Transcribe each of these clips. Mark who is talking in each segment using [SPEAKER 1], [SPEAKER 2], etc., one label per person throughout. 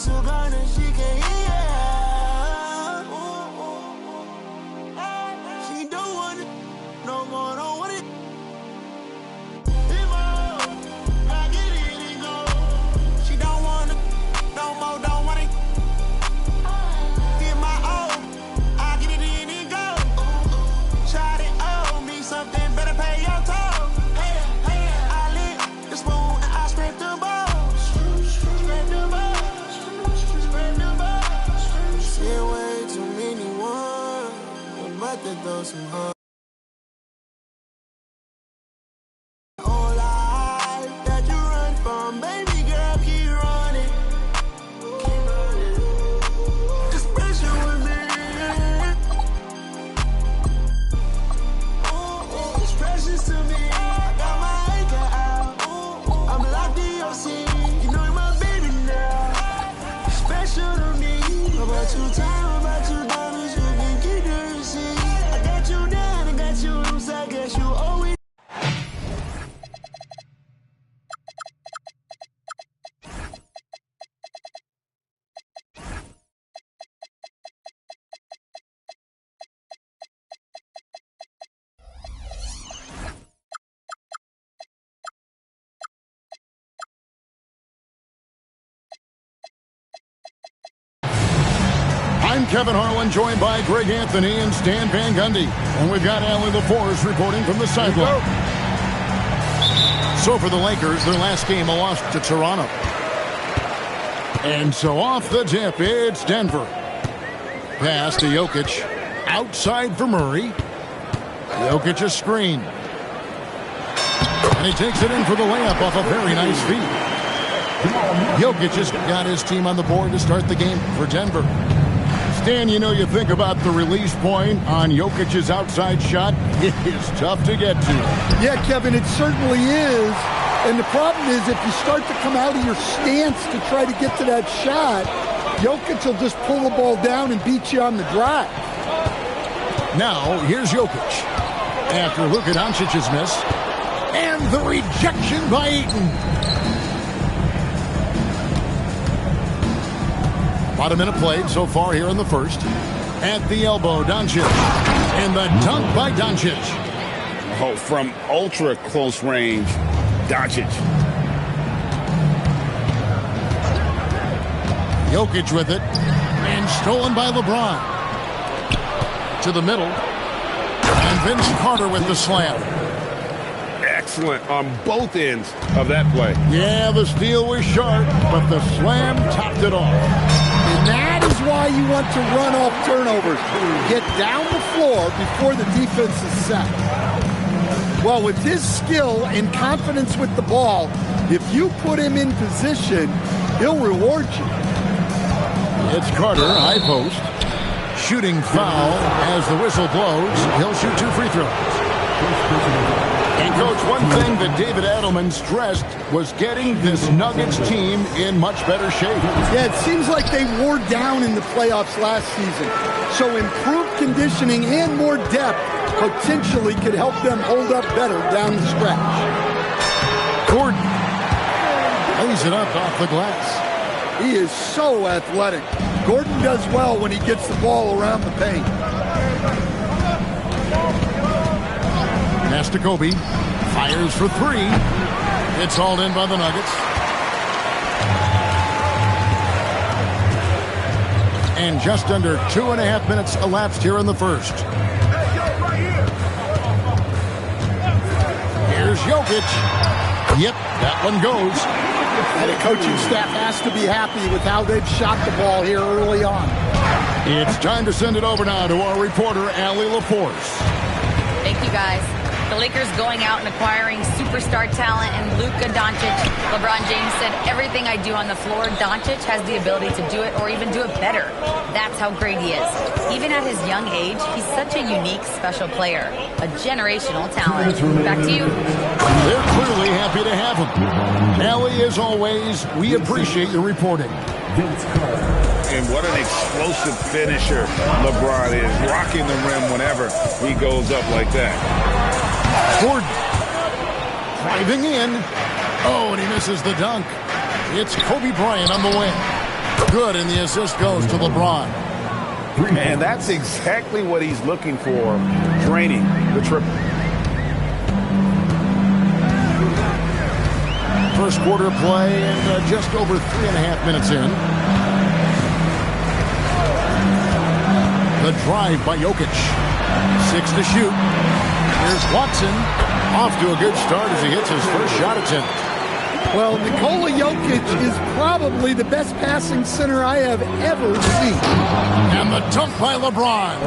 [SPEAKER 1] so gonna she can hear. She don't want it no more, don't want it. She don't want it no more, don't want it. Get my own, I get it in and go. Try to owe me something, better pay your toll. I lick the spoon and I scrape the balls. Scrape the balls, scrape the balls. See way too many ones, I'm about to throw some hugs.
[SPEAKER 2] I'm Kevin Harlan, joined by Greg Anthony and Stan Van Gundy. And we've got Allie LaForce reporting from the sideline. So for the Lakers, their last game, a loss to Toronto. And so off the tip, it's Denver. Pass to Jokic. Outside for Murray. Jokic a screen. And he takes it in for the layup off a very nice feed. Jokic has got his team on the board to start the game for Denver. Stan, you know, you think about the release point on Jokic's outside shot. It is tough to get to.
[SPEAKER 3] Yeah, Kevin, it certainly is. And the problem is if you start to come out of your stance to try to get to that shot, Jokic will just pull the ball down and beat you on the drive.
[SPEAKER 2] Now, here's Jokic. After Luka Doncic's miss. And the rejection by Ayton. About a minute played so far here in the first. At the elbow, Doncic. And the dunk by Doncic.
[SPEAKER 4] Oh, from ultra close range, Doncic.
[SPEAKER 2] Jokic with it. And stolen by LeBron. To the middle. And Vince Carter with the slam.
[SPEAKER 4] Excellent on both ends of that play.
[SPEAKER 2] Yeah, the steal was sharp, but the slam topped it off.
[SPEAKER 3] And that is why you want to run off turnovers. Get down the floor before the defense is set. Well, with his skill and confidence with the ball, if you put him in position, he'll reward you.
[SPEAKER 2] It's Carter, high post. Shooting foul as the whistle blows. He'll shoot 2 free throws. And, Coach, one thing that David Adelman stressed was getting this Nuggets team in much better shape.
[SPEAKER 3] Yeah, it seems like they wore down in the playoffs last season. So improved conditioning and more depth potentially could help them hold up better down the stretch.
[SPEAKER 2] Gordon lays it up off the glass.
[SPEAKER 3] He is so athletic. Gordon does well when he gets the ball around the paint.
[SPEAKER 2] Kobe fires for 3. It's hauled in by the Nuggets. And just under 2.5 minutes elapsed here in the first. Here's Jokic. Yep, that one goes.
[SPEAKER 3] And the coaching staff has to be happy with how they've shot the ball here early on.
[SPEAKER 2] It's time to send it over now to our reporter, Allie LaForce.
[SPEAKER 5] Thank you, guys. The Lakers going out and acquiring superstar talent and Luka Doncic. LeBron James said, everything I do on the floor, Doncic has the ability to do it or even do it better. That's how great he is. Even at his young age, he's such a unique, special player. A generational talent. Back to you.
[SPEAKER 2] They're clearly happy to have him. Allie, as always, we appreciate your reporting.
[SPEAKER 4] And what an explosive finisher LeBron is. Rocking the rim whenever he goes up like that.
[SPEAKER 2] Gordon driving in. Oh, and he misses the dunk. It's Kobe Bryant on the wing. Good, and the assist goes to LeBron.
[SPEAKER 4] And that's exactly what he's looking for, draining the triple.
[SPEAKER 2] First quarter play and just over 3.5 minutes in. The drive by Jokic. 6 to shoot. Here's Watson. Off to a good start as he hits his first shot attempt.
[SPEAKER 3] Well, Nikola Jokic is probably the best passing center I have ever seen.
[SPEAKER 2] And the dunk by LeBron.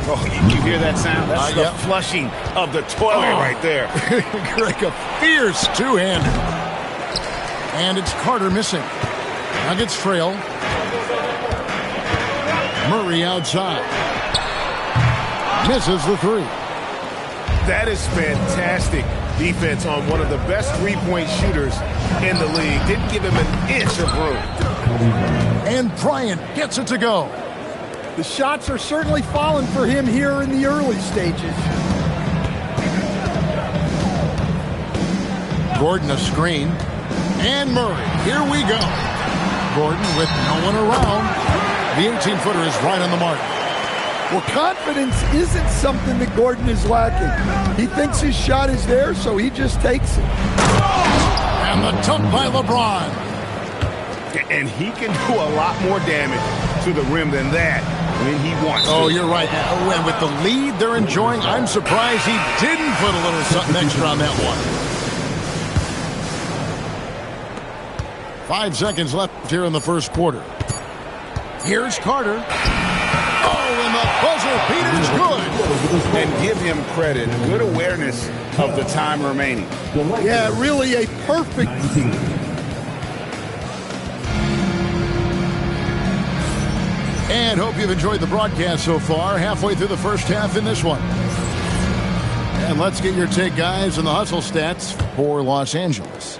[SPEAKER 4] Oh, you hear that sound? That's the flushing of the toilet right there.
[SPEAKER 2] Greg, a fierce two-hander. And it's Carter missing. Nuggets trail. Murray outside. Misses the three.
[SPEAKER 6] That is fantastic defense on one of the best three-point shooters in the league. Didn't give him an inch of room.
[SPEAKER 2] And Bryant gets it to go.
[SPEAKER 3] The shots are certainly falling for him here in the early stages.
[SPEAKER 2] Gordon a screen. And Murray. Here we go. Gordon with no one around. The 18-footer is right on the mark.
[SPEAKER 3] Well, confidence isn't something that Gordon is lacking. He thinks his shot is there, so he just takes it.
[SPEAKER 2] And the dunk by LeBron.
[SPEAKER 6] And he can do a lot more damage to the rim than that when he wants to.
[SPEAKER 2] Oh, you're right. And with the lead they're enjoying, I'm surprised he didn't put a little something extra on that one. 5 seconds left here in the first quarter. Here's Carter. Oh, and the buzzer beater's good.
[SPEAKER 4] And give him credit. Good awareness of the time remaining.
[SPEAKER 3] Yeah, really a perfect.
[SPEAKER 2] And hope you've enjoyed the broadcast so far. Halfway through the first half in this one. And let's get your take, guys, on the hustle stats for Los Angeles.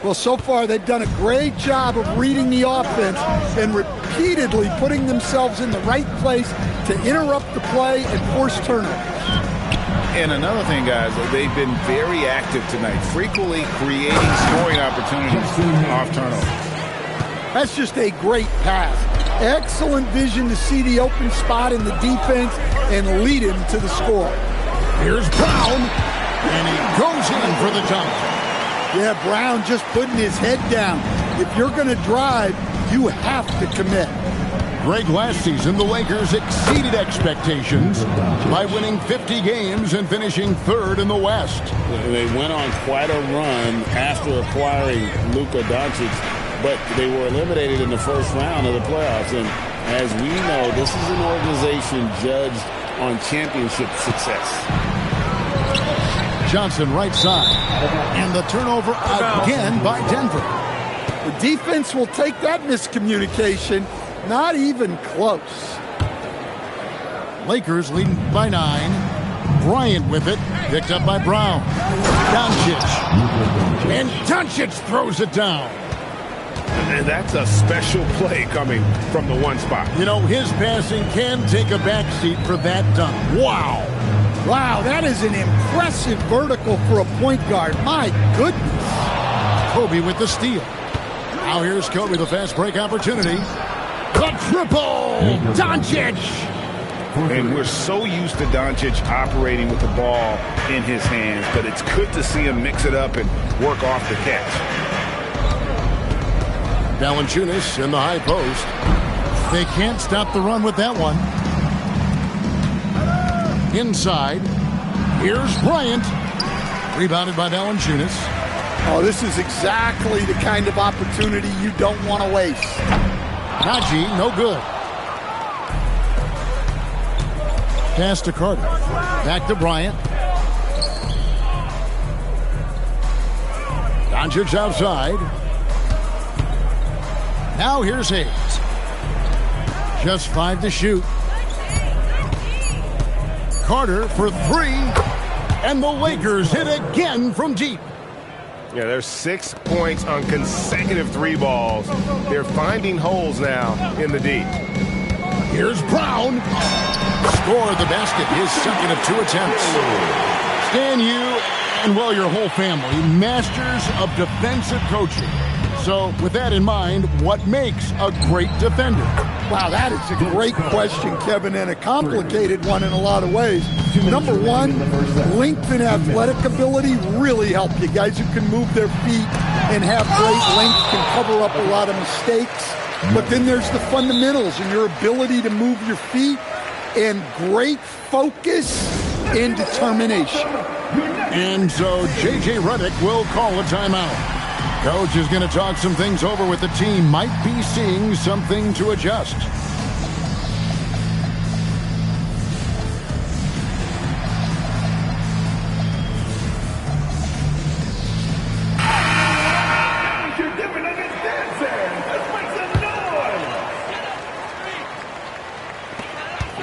[SPEAKER 3] Well, so far they've done a great job of reading the offense and repeatedly putting themselves in the right place to interrupt the play and force turnovers.
[SPEAKER 4] And another thing, guys, they've been very active tonight, frequently creating scoring opportunities off turnover.
[SPEAKER 3] That's just a great pass. Excellent vision to see the open spot in the defense and lead him to the score.
[SPEAKER 2] Here's Brown, and he goes in for the dunk.
[SPEAKER 3] Yeah, Brown just putting his head down. If you're going to drive, you have to commit.
[SPEAKER 2] Greg, last season, the Lakers exceeded expectations by winning 50 games and finishing third in the West.
[SPEAKER 7] They went on quite a run after acquiring Luka Doncic, but they were eliminated in the first round of the playoffs. And as we know, this is an organization judged on championship success.
[SPEAKER 2] Johnson right side. And the turnover again by Denver.
[SPEAKER 3] The defense will take that miscommunication. Not even close.
[SPEAKER 2] Lakers leading by 9. Bryant with it. Picked up by Brown. Doncic. And Doncic throws it down.
[SPEAKER 6] And that's a special play coming from the one spot.
[SPEAKER 2] You know, his passing can take a backseat for that dunk. Wow.
[SPEAKER 3] Wow, that is an impressive vertical for a point guard. My goodness.
[SPEAKER 2] Kobe with the steal. Now here's Kobe, the fast break opportunity. The triple! Doncic!
[SPEAKER 4] And we're so used to Doncic operating with the ball in his hands, but it's good to see him mix it up and work off the catch.
[SPEAKER 2] Valanciunas in the high post. They can't stop the run with that one. Inside. Here's Bryant. Rebounded by Valanciunas.
[SPEAKER 3] Oh, this is exactly the kind of opportunity you don't want to waste.
[SPEAKER 2] Najee, no good. Pass to Carter. Back to Bryant. Doncic outside. Now here's Hayes. Just 5 to shoot. Carter for 3. And the Lakers hit again from deep.
[SPEAKER 6] Yeah, there's 6 points on consecutive 3 balls. They're finding holes now in the deep.
[SPEAKER 2] Here's Brown. Scored the basket, his second of 2 attempts. Stan, you and, well, your whole family, masters of defensive coaching. So with that in mind, what makes a great defender?
[SPEAKER 3] Wow, that is a great question, Kevin, and a complicated one in a lot of ways. Number one, length and athletic ability really help you. Guys who can move their feet and have great length can cover up a lot of mistakes. But then there's the fundamentals and your ability to move your feet and great focus and determination.
[SPEAKER 2] And so J.J. Redick will call a timeout. Coach is going to talk some things over with the team. Might be seeing something to adjust.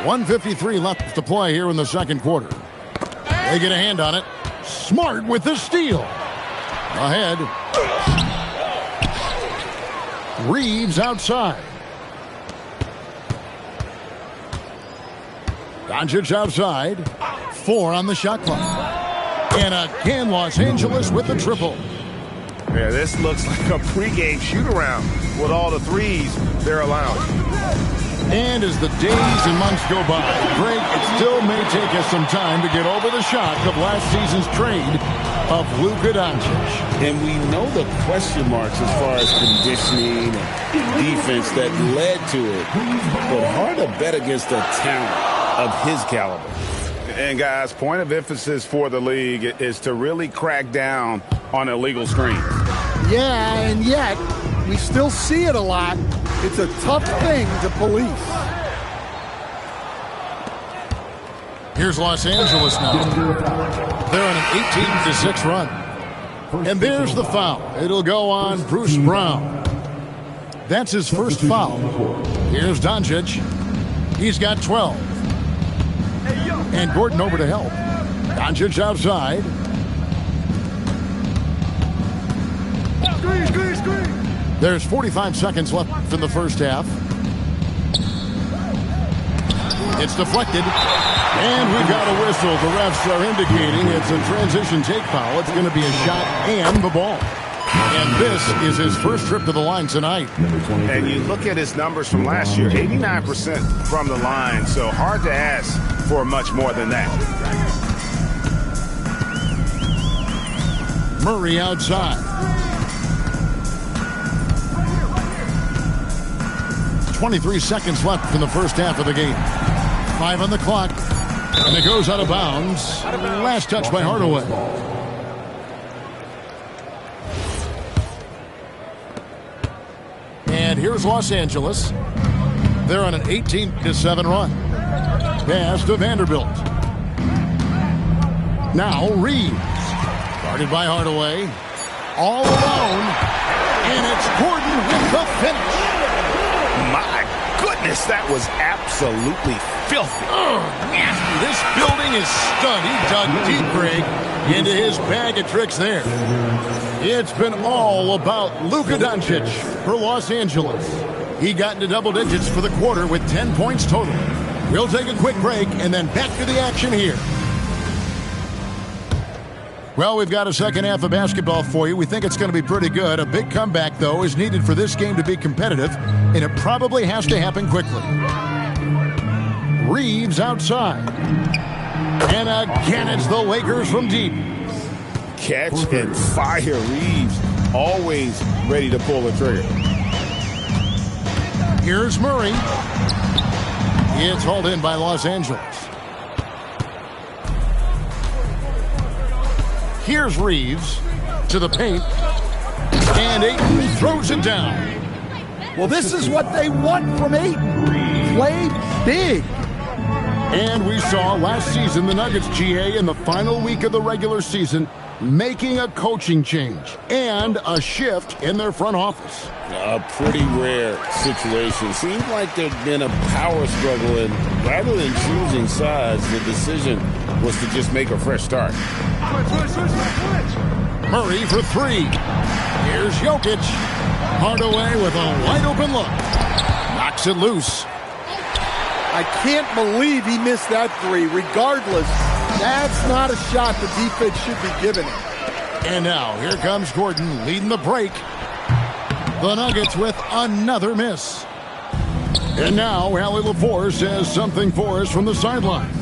[SPEAKER 2] .153 left to play here in the second quarter. They get a hand on it. Smart with the steal. Ahead. Reeves outside. Doncic outside. 4 on the shot clock. And again, Los Angeles with the triple.
[SPEAKER 6] Yeah, this looks like a pregame shoot-around with all the threes they're allowing.
[SPEAKER 2] And as the days and months go by, Greg, it still may take us some time to get over the shock of last season's trade of Luka Doncic.
[SPEAKER 7] And we know the question marks as far as conditioning and defense that led to it. But hard to bet against a talent of his caliber.
[SPEAKER 4] And, guys, point of emphasis for the league is to really crack down on illegal screens.
[SPEAKER 3] Yeah, and yet we still see it a lot. It's a tough thing to police.
[SPEAKER 2] Here's Los Angeles now. They're on an 18-6 run. And there's the foul. It'll go on Bruce Brown. That's his first foul. Here's Doncic. He's got 12. And Gordon over to help. Doncic outside. There's 45 seconds left in the first half. It's deflected. And we've got a whistle. The refs are indicating it's a transition take foul. It's going to be a shot and the ball. And this is his first trip to the line tonight.
[SPEAKER 4] And you look at his numbers from last year, 89% from the line. So hard to ask for much more than that.
[SPEAKER 2] Murray outside. 23 seconds left in the first half of the game. 5 on the clock. And it goes out of bounds. Last touch by Hardaway. And here's Los Angeles. They're on an 18-7 run. Pass to Vanderbilt. Now Reeves. Guarded by Hardaway. All alone. And it's Gordon with the finish.
[SPEAKER 4] My goodness, that was absolutely filthy.
[SPEAKER 2] Nasty. This building is stunned. He dug deep, Greg, into his bag of tricks there. It's been all about Luka Doncic for Los Angeles. He got into double digits for the quarter with 10 points total. We'll take a quick break and then back to the action here. Well, we've got a second half of basketball for you. We think it's going to be pretty good. A big comeback, though, is needed for this game to be competitive, and it probably has to happen quickly. Reeves outside. And again, it's the Lakers from deep.
[SPEAKER 7] Catch and fire. Reeves always ready to pull the trigger.
[SPEAKER 2] Here's Murray. It's hauled in by Los Angeles. Here's Reeves to the paint. And Ayton throws it down.
[SPEAKER 3] Well, this is what they want from Ayton. Play big.
[SPEAKER 2] And we saw last season the Nuggets, GA, in the final week of the regular season, making a coaching change and a shift in their front office.
[SPEAKER 7] A pretty rare situation. Seems like there'd been a power struggle, and rather than choosing sides, the decision was to just make a fresh start.
[SPEAKER 2] Murray for 3. Here's Jokic. Hardaway with a wide-open look. Knocks it loose.
[SPEAKER 3] I can't believe he missed that 3. Regardless, that's not a shot the defense should be giving him.
[SPEAKER 2] And now, here comes Gordon leading the break. The Nuggets with another miss. And now, Allie LaForce has something for us from the sideline.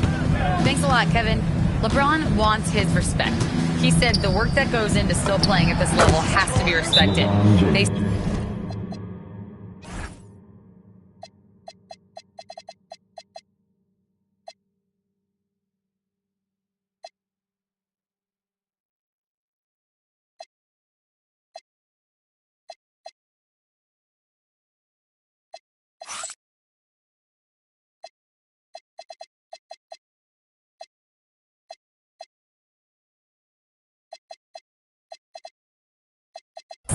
[SPEAKER 5] Thanks a lot, Kevin. LeBron wants his respect. He said the work that goes into still playing at this level has to be respected.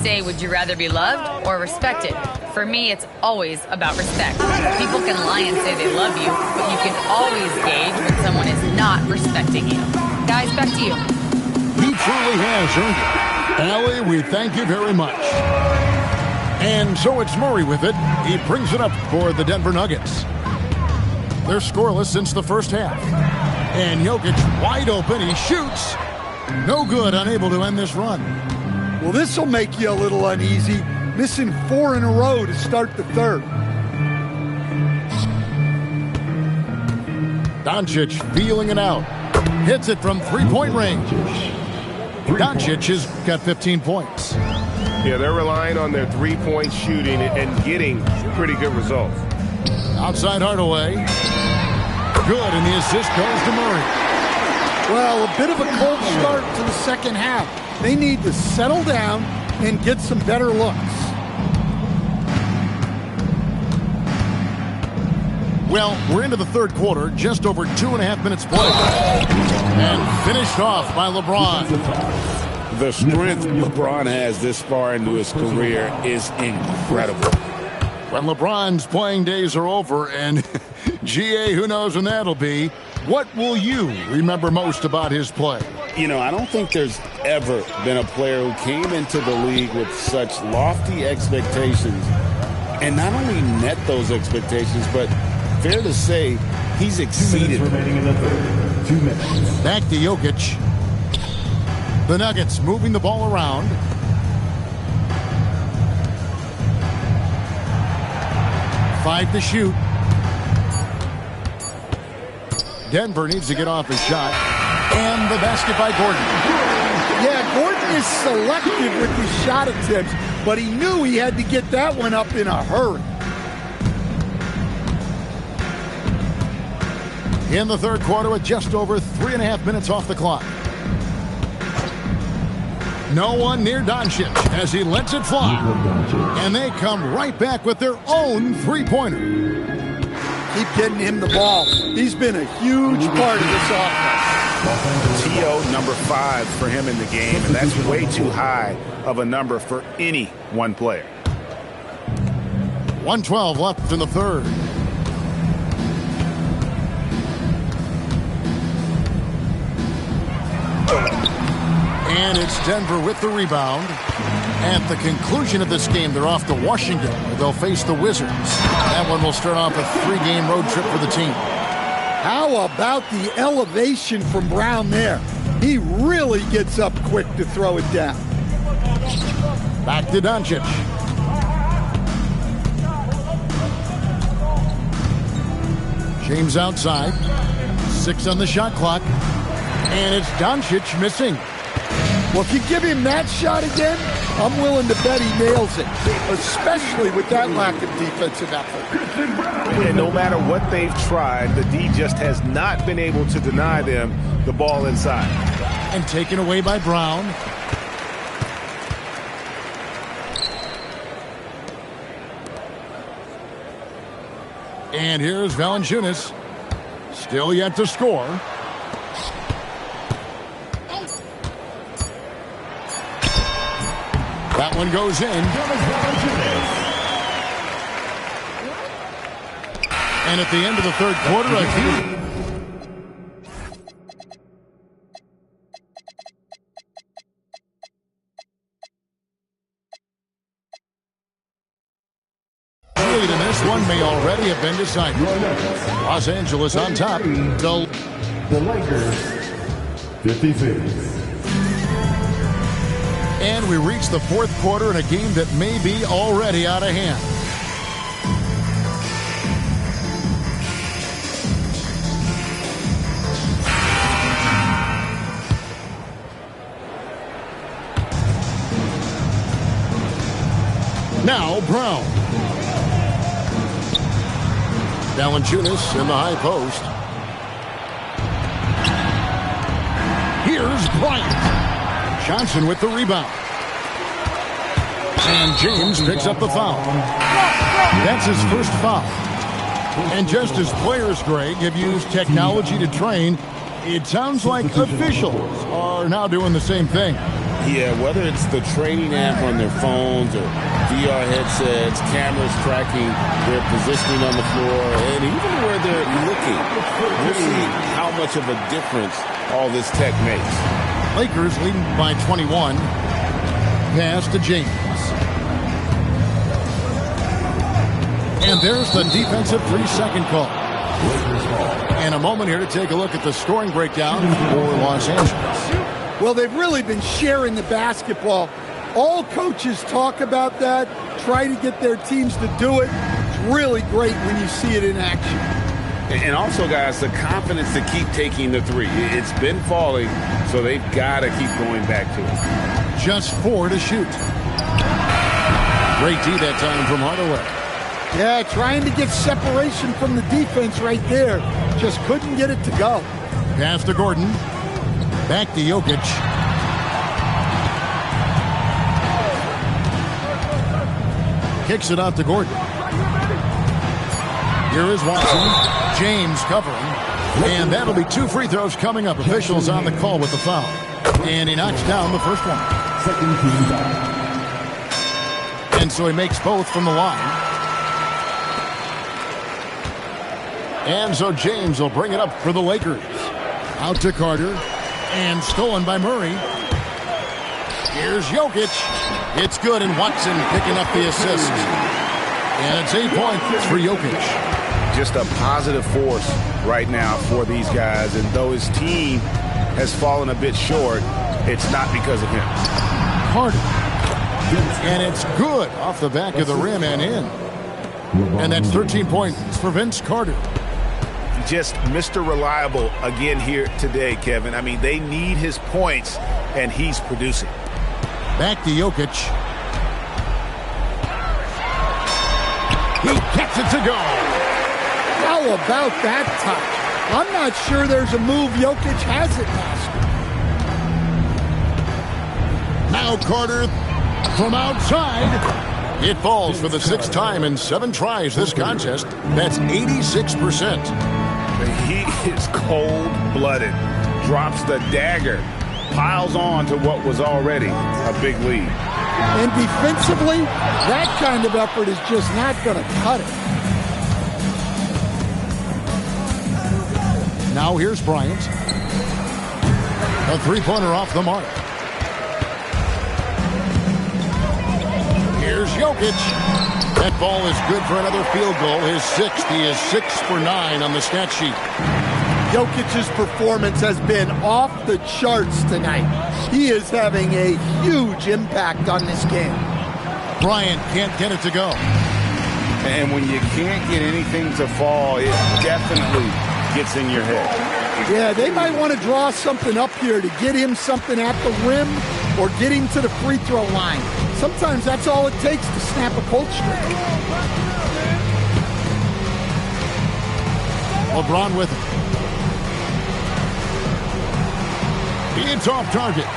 [SPEAKER 5] Say, would you rather be loved or respected? For me, it's always about respect. People can lie and say they love you, but you can always gauge when someone is not respecting you. Guys, back to you.
[SPEAKER 2] He truly has earned it. Allie, we thank you very much. And so it's Murray with it. He brings it up for the Denver Nuggets. They're scoreless since the first half. And Jokic wide open. He shoots. No good, unable to end this run.
[SPEAKER 3] Well, this will make you a little uneasy, missing 4 in a row to start the third.
[SPEAKER 2] Doncic feeling it out. Hits it from three-point range. Doncic has got 15 points.
[SPEAKER 6] Yeah, they're relying on their three-point shooting and getting pretty good results.
[SPEAKER 2] Outside Hardaway. Good, and the assist goes to Murray.
[SPEAKER 3] Well, a bit of a cold start to the second half. They need to settle down and get some better looks.
[SPEAKER 2] Well, we're into the third quarter, just over 2.5 minutes played. And finished off by LeBron.
[SPEAKER 7] The strength LeBron has this far into his career is incredible.
[SPEAKER 2] When LeBron's playing days are over, and GA, who knows when that'll be, what will you remember most about his play?
[SPEAKER 7] You know, I don't think there's ever been a player who came into the league with such lofty expectations and not only met those expectations, but fair to say, he's exceeded.
[SPEAKER 8] 2 minutes remaining in the third. 2 minutes.
[SPEAKER 2] Back to Jokic. The Nuggets moving the ball around. Five to shoot. Denver needs to get off his shot. And the basket by Gordon.
[SPEAKER 3] Yeah, Gordon is selective with his shot attempts, but he knew he had to get that one up in a hurry.
[SPEAKER 2] In the third quarter with just over 3.5 minutes off the clock. No one near Doncic as he lets it fly. And they come right back with their own three-pointer.
[SPEAKER 3] Keep getting him the ball. He's been a huge part of this offense.
[SPEAKER 4] TO number 5 for him in the game, and that's way too high of a number for any one player.
[SPEAKER 2] 1:12 left in the third. And it's Denver with the rebound. At the conclusion of this game, they're off to Washington, where they'll face the Wizards. That one will start off a 3-game road trip for the team.
[SPEAKER 3] How about the elevation from Brown there? He really gets up quick to throw it down.
[SPEAKER 2] Back to Doncic. James outside. 6 on the shot clock. And it's Doncic missing.
[SPEAKER 3] Well, if you give him that shot again, I'm willing to bet he nails it, especially with that lack of defensive effort.
[SPEAKER 6] And no matter what they've tried, the D just has not been able to deny them the ball inside.
[SPEAKER 2] And taken away by Brown. And here's Valanciunas. Still yet to score. That one goes in. And at the end of the third quarter, a huge... lead in this one may already have been decided. Los Angeles on top.
[SPEAKER 8] The Lakers, 56.
[SPEAKER 2] And we reach the fourth quarter in a game that may be already out of hand. Now Brown. Valanciunas in the high post. Here's Bryant. Johnson with the rebound. And James picks up the foul. That's his first foul. And just as players, Greg, have used technology to train, it sounds like officials are now doing the same thing.
[SPEAKER 7] Yeah, whether it's the training app on their phones or VR headsets, cameras tracking their positioning on the floor, and even where they're looking, we'll see how much of a difference all this tech makes.
[SPEAKER 2] Lakers leading by 21. Pass to James. And there's the defensive 3-second call. And a moment here to take a look at the scoring breakdown for Los Angeles.
[SPEAKER 3] Well, they've really been sharing the basketball. All coaches talk about that, try to get their teams to do it. It's really great when you see it in action.
[SPEAKER 7] And also, guys, the confidence to keep taking the three. It's been falling, so they've got to keep going back to it.
[SPEAKER 2] Just 4 to shoot. Great D that time from Hardaway.
[SPEAKER 3] Yeah, trying to get separation from the defense right there. Just couldn't get it to go.
[SPEAKER 2] Pass to Gordon. Back to Jokic. Kicks it out to Gordon. Here is Watson. James covering. And that'll be 2 free throws coming up. Officials on the call with the foul. And he knocks down the first one.
[SPEAKER 8] Second team foul.
[SPEAKER 2] And so he makes both from the line. And so James will bring it up for the Lakers. Out to Carter. And stolen by Murray. Here's Jokic. It's good, and Watson picking up the assist. And it's 8 points for Jokic.
[SPEAKER 4] Just a positive force right now for these guys. And though his team has fallen a bit short, it's not because of him.
[SPEAKER 2] Carter. And it's good off the back of the rim and in. And that's 13 points for Vince Carter.
[SPEAKER 4] Just Mr. Reliable again here today, Kevin. I mean, they need his points, and he's producing.
[SPEAKER 2] Back to Jokic. He gets it to go.
[SPEAKER 3] How about that touch? I'm not sure there's a move Jokic hasn't mastered.
[SPEAKER 2] Now Carter from outside. It falls for the 6th time in 7 tries this contest. That's 86%.
[SPEAKER 4] He is cold-blooded, drops the dagger, piles on to what was already a big lead.
[SPEAKER 3] And defensively, that kind of effort is just not going to cut it.
[SPEAKER 2] Now here's Bryant. A 3-pointer off the mark. Here's Jokic. That ball is good for another field goal. His 6th. He is 6 for 9 on the stat sheet.
[SPEAKER 3] Jokic's performance has been off the charts tonight. He is having a huge impact on this game.
[SPEAKER 2] Bryant can't get it to go.
[SPEAKER 4] And when you can't get anything to fall, it definitely gets in your head.
[SPEAKER 3] Yeah, they might want to draw something up here to get him something at the rim or get him to the free throw line. Sometimes that's all it takes to snap a cold streak.
[SPEAKER 2] LeBron with it. It's off target.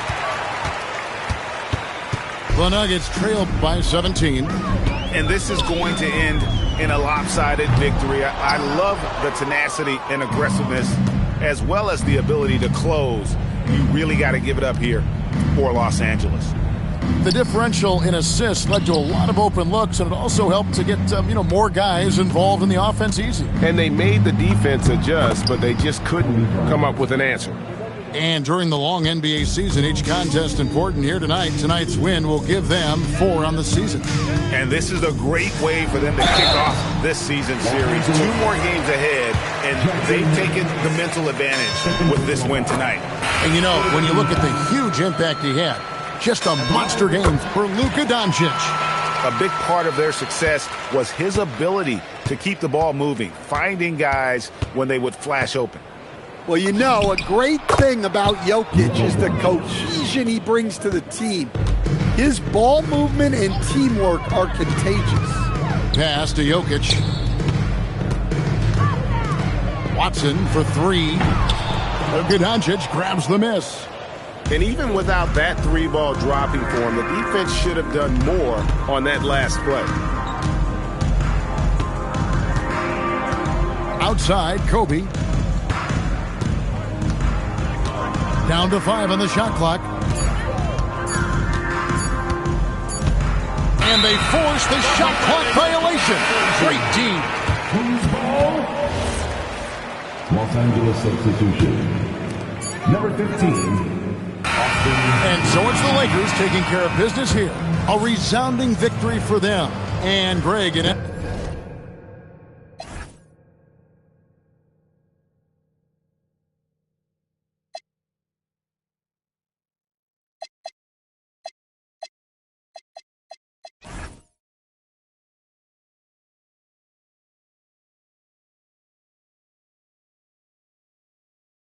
[SPEAKER 2] The Nuggets trailed by 17.
[SPEAKER 4] And this is going to end in a lopsided victory. I love the tenacity and aggressiveness as well as the ability to close. You really got to give it up here for Los Angeles.
[SPEAKER 2] The differential in assists led to a lot of open looks, and it also helped to get more guys involved in the offense easy.
[SPEAKER 6] And they made the defense adjust, but they just couldn't come up with an answer.
[SPEAKER 2] And during the long NBA season, each contest important here tonight. Tonight's win will give them 4 on the season.
[SPEAKER 4] And this is a great way for them to kick off this season series. 2 more games ahead, and they've taken the mental advantage with this win tonight.
[SPEAKER 2] And when you look at the huge impact he had, Just a monster game for Luka Doncic.
[SPEAKER 4] A big part of their success was his ability to keep the ball moving, finding guys when they would flash open.
[SPEAKER 3] Well, you know, a great thing about Jokic is the cohesion he brings to the team. His ball movement and teamwork are contagious.
[SPEAKER 2] Pass to Jokic. Watson for three. Luka Doncic grabs the miss.
[SPEAKER 6] And even without that three ball dropping for him, the defense should have done more on that last play.
[SPEAKER 2] Outside, Kobe. Down to 5 on the shot clock. And they force the shot clock violation. Great team.
[SPEAKER 8] Los Angeles substitution. Number 15.
[SPEAKER 2] And so it's the Lakers taking care of business here. A resounding victory for them. And Greg in it.